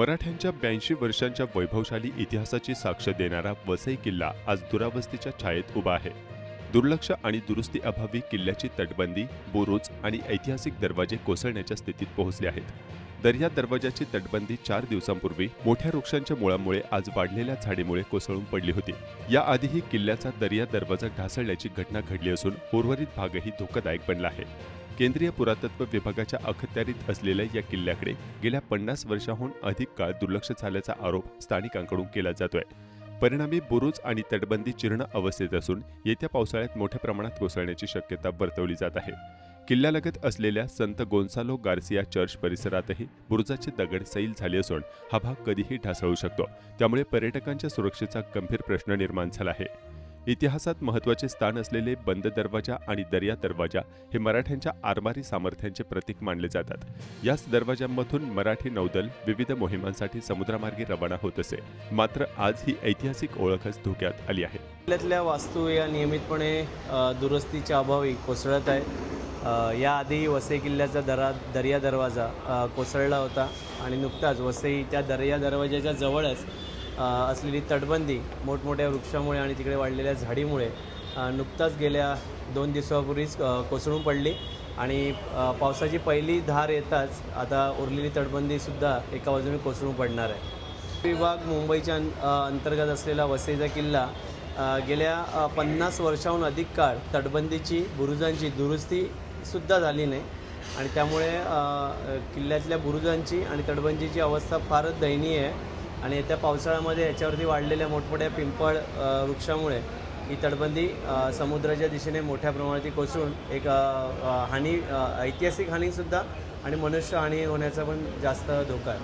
मराठ्यांच्या 82 वर्षांच्या वैभवशाली इतिहासाची साक्ष देणारा वसई किल्ला आज दुरावस्थेच्या छायेत उभा आहे। दुर्लक्ष आणि दुरुस्ती अभावी किल्ल्याची तटबंदी, बुरुज आणि ऐतिहासिक दरवाजे कोसळण्याच्या स्थितीत पोहोचले आहेत। दर्या दरवाजाची तटबंदी 4 दिवसांपूर्वी मोठ्या वृक्षांच्या मुळांमुळे आज वाढलेल्या झाडीमुळे कोसळून पडली होती। याआधीही किल्ल्याचा दर्या दरवाजा ढासळल्याची घटना घडली असून उर्वरित भागही धोकादायक बनला आहे। केंद्रीय पुरातत्व विभागाच्या अखत्यारीत असलेल्या या किल्ल्याकडे गेल्या 50 वर्षांहून अधिक काळ दुर्लक्ष झाल्याचा आरोप स्थानिकांकडून केला जातोय। परिणामी बुरुज आणि तटबंदी जीर्ण अवस्थेत असून येत्या पावसाळ्यात मोठ्या प्रमाणात कोसळण्याची शक्यता वर्तवली जात आहे। किल्ल्यालगत असलेल्या संत गोन्सालो गार्सिया चर्च परिसरातही बुरुजाचे दगड सैल झाले असून हा भाग कधीही ढासळू शकतो, त्यामुळे पर्यटकांच्या सुरक्षेचा गंभीर प्रश्न निर्माण झाला आहे। इतिहासात महत्त्वाचे स्थान असलेले बंद दरवाजा आणि दर्या दरवाजा हे मराठ्यांच्या आरमारी सामर्थ्याचे प्रतीक मानले जातात। याच दरवाजांमधून मराठी नौदल विविध मोहिमांसाठी समुद्रमार्गे रवाना होत असे, मात्र आज ही ऐतिहासिक ओळखच धोक्यात आली आहे। किल्ल्यातल्या वास्तू या नियमितपणे दुरुस्तीच्या अभावी कोसळत आहे। याआधी वसई किल्ल्याचा दर्या दरवाजा कोसळला होता आणि नुकताच वसई त्या दर्या दरवाजाच्या जवळच असलेली तटबंदी मोठमोठ्या वृक्षामुळे आणि तिकडे वाढलेल्या झाडीमुळे नुकताच गेल्या 2 दिवसापूर्वीच कोसळून पडली आणि पावसाची पहिली धार येताच आता उरलेली तटबंदीसुद्धा एका बाजूने कोसळून पडणार आहे। विभाग मुंबईच्या अंतर्गत असलेला वसईचा किल्ला गेल्या 50 वर्षांहून अधिक काळ तटबंदीची बुरुजांची दुरुस्तीसुद्धा झाली नाही आणि त्यामुळे किल्ल्यातल्या बुरुजांची आणि तटबंदीची अवस्था फारच दयनीय आहे आणि येत्या पावसाळ्यामध्ये याच्यावरती वाढलेल्या मोठमोठ्या पिंपळ वृक्षामुळे ही तटबंदी समुद्राच्या दिशेने मोठ्या प्रमाणात कोसळून एक ऐतिहासिक हानीसुद्धा आणि मनुष्य हानी होण्याचा पण जास्त धोका आहे।